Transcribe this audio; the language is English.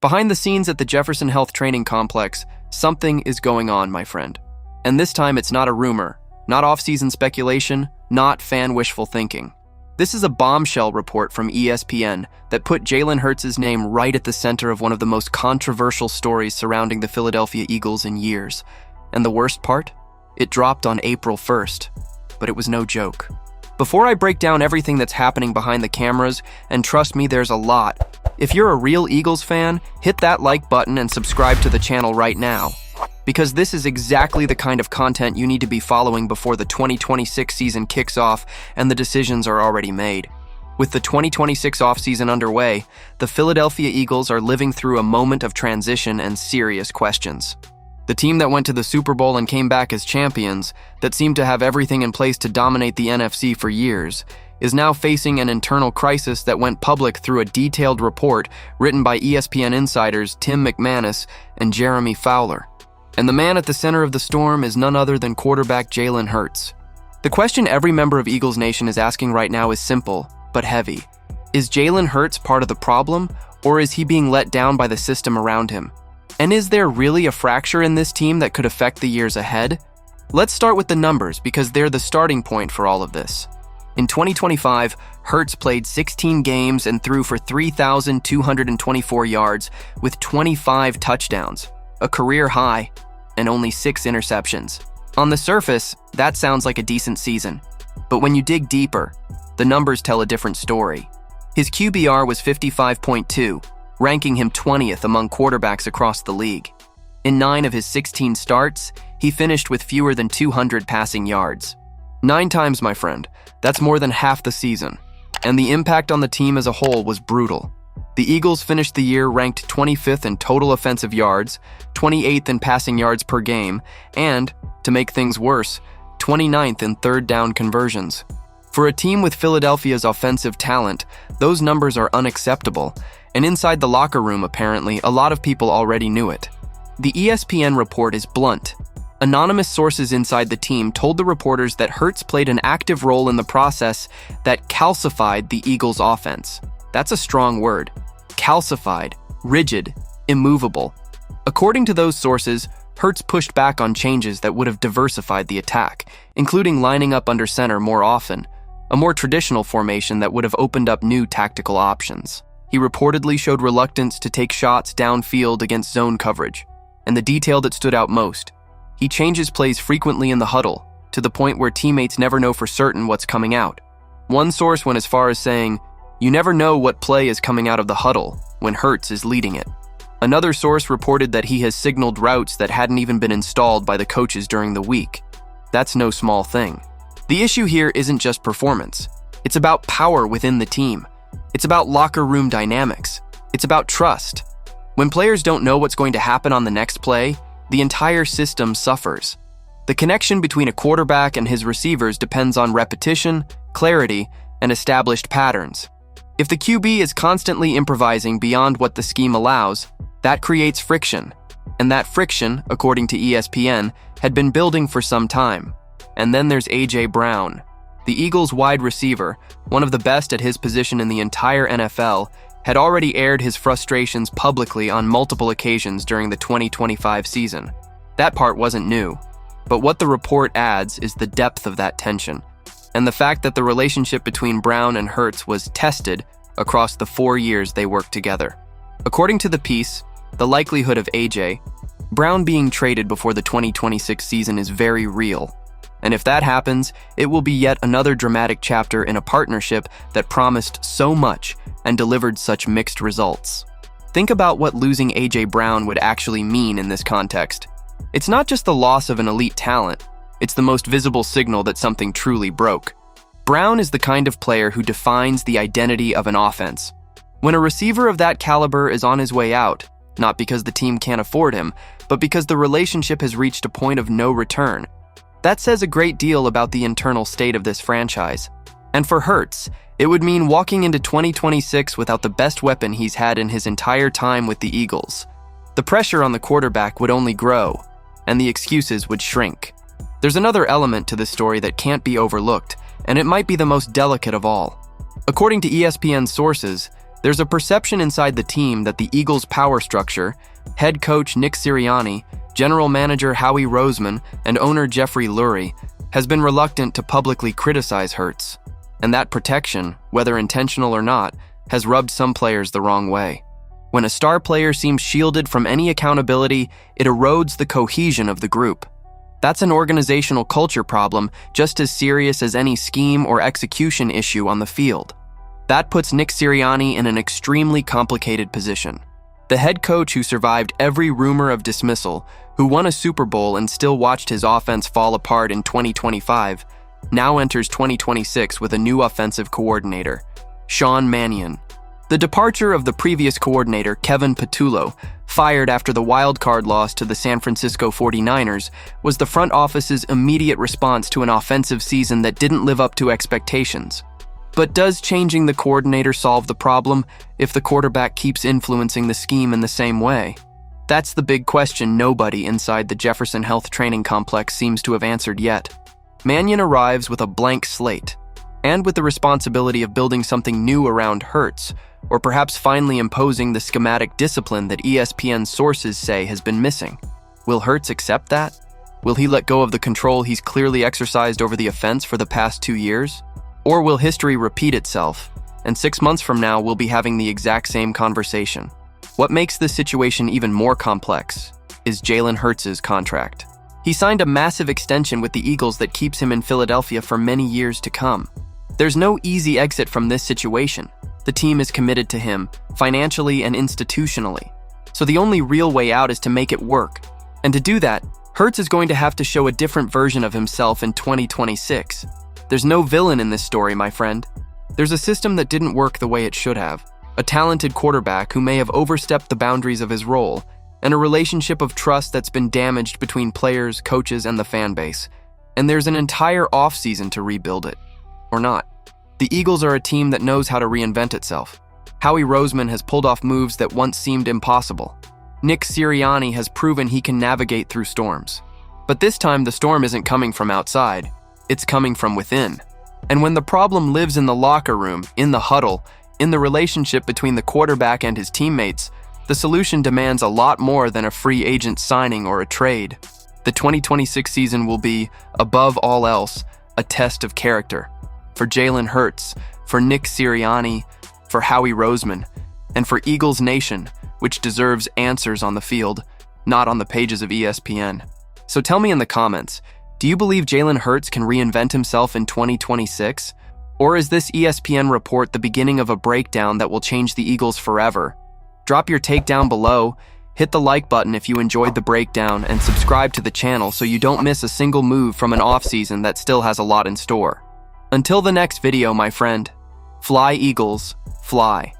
Behind the scenes at the Jefferson Health Training Complex, something is going on, my friend. And this time it's not a rumor, not off-season speculation, not fan wishful thinking. This is a bombshell report from ESPN that put Jalen Hurts' name right at the center of one of the most controversial stories surrounding the Philadelphia Eagles in years. And the worst part? It dropped on April 1st, but it was no joke. Before I break down everything that's happening behind the cameras, and trust me, there's a lot, if you're a real Eagles fan, hit that like button and subscribe to the channel right now. Because this is exactly the kind of content you need to be following before the 2026 season kicks off and the decisions are already made. With the 2026 offseason underway, the Philadelphia Eagles are living through a moment of transition and serious questions. The team that went to the Super Bowl and came back as champions, that seemed to have everything in place to dominate the NFC for years, is now facing an internal crisis that went public through a detailed report written by ESPN insiders Tim McManus and Jeremy Fowler. And the man at the center of the storm is none other than quarterback Jalen Hurts. The question every member of Eagles Nation is asking right now is simple, but heavy. Is Jalen Hurts part of the problem, or is he being let down by the system around him? And is there really a fracture in this team that could affect the years ahead? Let's start with the numbers because they're the starting point for all of this. In 2025, Hurts played 16 games and threw for 3,224 yards with 25 touchdowns, a career high, and only 6 interceptions. On the surface, that sounds like a decent season. But when you dig deeper, the numbers tell a different story. His QBR was 55.2, ranking him 20th among quarterbacks across the league. In 9 of his 16 starts, he finished with fewer than 200 passing yards. 9 times, my friend. That's more than half the season. And the impact on the team as a whole was brutal. The Eagles finished the year ranked 25th in total offensive yards, 28th in passing yards per game, and, to make things worse, 29th in third down conversions. For a team with Philadelphia's offensive talent, those numbers are unacceptable, and inside the locker room, apparently, a lot of people already knew it. The ESPN report is blunt. Anonymous sources inside the team told the reporters that Hurts played an active role in the process that calcified the Eagles' offense. That's a strong word. Calcified, rigid, immovable. According to those sources, Hurts pushed back on changes that would have diversified the attack, including lining up under center more often, a more traditional formation that would have opened up new tactical options. He reportedly showed reluctance to take shots downfield against zone coverage, and the detail that stood out most, he changes plays frequently in the huddle, to the point where teammates never know for certain what's coming out. One source went as far as saying, "You never know what play is coming out of the huddle when Hurts is leading it." Another source reported that he has signaled routes that hadn't even been installed by the coaches during the week. That's no small thing. The issue here isn't just performance. It's about power within the team. It's about locker room dynamics. It's about trust. When players don't know what's going to happen on the next play, the entire system suffers. The connection between a quarterback and his receivers depends on repetition, clarity, and established patterns. If the QB is constantly improvising beyond what the scheme allows, that creates friction. And that friction, according to ESPN, had been building for some time. And then there's A.J. Brown. The Eagles' wide receiver, one of the best at his position in the entire NFL, had already aired his frustrations publicly on multiple occasions during the 2025 season. That part wasn't new. But what the report adds is the depth of that tension, and the fact that the relationship between Brown and Hurts was tested across the 4 years they worked together. According to the piece, the likelihood of A.J. Brown being traded before the 2026 season is very real. And if that happens, it will be yet another dramatic chapter in a partnership that promised so much and delivered such mixed results. Think about what losing A.J. Brown would actually mean in this context. It's not just the loss of an elite talent, it's the most visible signal that something truly broke. Brown is the kind of player who defines the identity of an offense. When a receiver of that caliber is on his way out, not because the team can't afford him, but because the relationship has reached a point of no return, that says a great deal about the internal state of this franchise. And for Hurts, it would mean walking into 2026 without the best weapon he's had in his entire time with the Eagles. The pressure on the quarterback would only grow, and the excuses would shrink. There's another element to this story that can't be overlooked, and it might be the most delicate of all. According to ESPN sources, There's a perception inside the team that the Eagles' power structure, head coach Nick Sirianni, general manager Howie Roseman, and owner Jeffrey Lurie, has been reluctant to publicly criticize Hurts. And that protection, whether intentional or not, has rubbed some players the wrong way. When a star player seems shielded from any accountability, it erodes the cohesion of the group. That's an organizational culture problem just as serious as any scheme or execution issue on the field. That puts Nick Sirianni in an extremely complicated position. The head coach who survived every rumor of dismissal, who won a Super Bowl and still watched his offense fall apart in 2025, now enters 2026 with a new offensive coordinator, Sean Mannion. The departure of the previous coordinator, Kevin Patullo, fired after the wildcard loss to the San Francisco 49ers, was the front office's immediate response to an offensive season that didn't live up to expectations. But does changing the coordinator solve the problem if the quarterback keeps influencing the scheme in the same way? That's the big question nobody inside the Jefferson Health Training Complex seems to have answered yet. Mannion arrives with a blank slate, and with the responsibility of building something new around Hurts, or perhaps finally imposing the schematic discipline that ESPN sources say has been missing. Will Hurts accept that? Will he let go of the control he's clearly exercised over the offense for the past 2 years? Or will history repeat itself, and 6 months from now we'll be having the exact same conversation? What makes this situation even more complex is Jalen Hurts' contract. He signed a massive extension with the Eagles that keeps him in Philadelphia for many years to come. There's no easy exit from this situation. The team is committed to him, financially and institutionally. So the only real way out is to make it work. And to do that, Hurts is going to have to show a different version of himself in 2026. There's no villain in this story, my friend. There's a system that didn't work the way it should have, a talented quarterback who may have overstepped the boundaries of his role, and a relationship of trust that's been damaged between players, coaches, and the fan base. And there's an entire offseason to rebuild it. Or not. The Eagles are a team that knows how to reinvent itself. Howie Roseman has pulled off moves that once seemed impossible. Nick Sirianni has proven he can navigate through storms. But this time the storm isn't coming from outside. It's coming from within. And when the problem lives in the locker room, in the huddle, in the relationship between the quarterback and his teammates, the solution demands a lot more than a free agent signing or a trade. The 2026 season will be, above all else, a test of character. For Jalen Hurts, for Nick Sirianni, for Howie Roseman, and for Eagles Nation, which deserves answers on the field, not on the pages of ESPN. So tell me in the comments, do you believe Jalen Hurts can reinvent himself in 2026? Or is this ESPN report the beginning of a breakdown that will change the Eagles forever? Drop your take down below, hit the like button if you enjoyed the breakdown, and subscribe to the channel so you don't miss a single move from an offseason that still has a lot in store. Until the next video, my friend, fly Eagles, fly.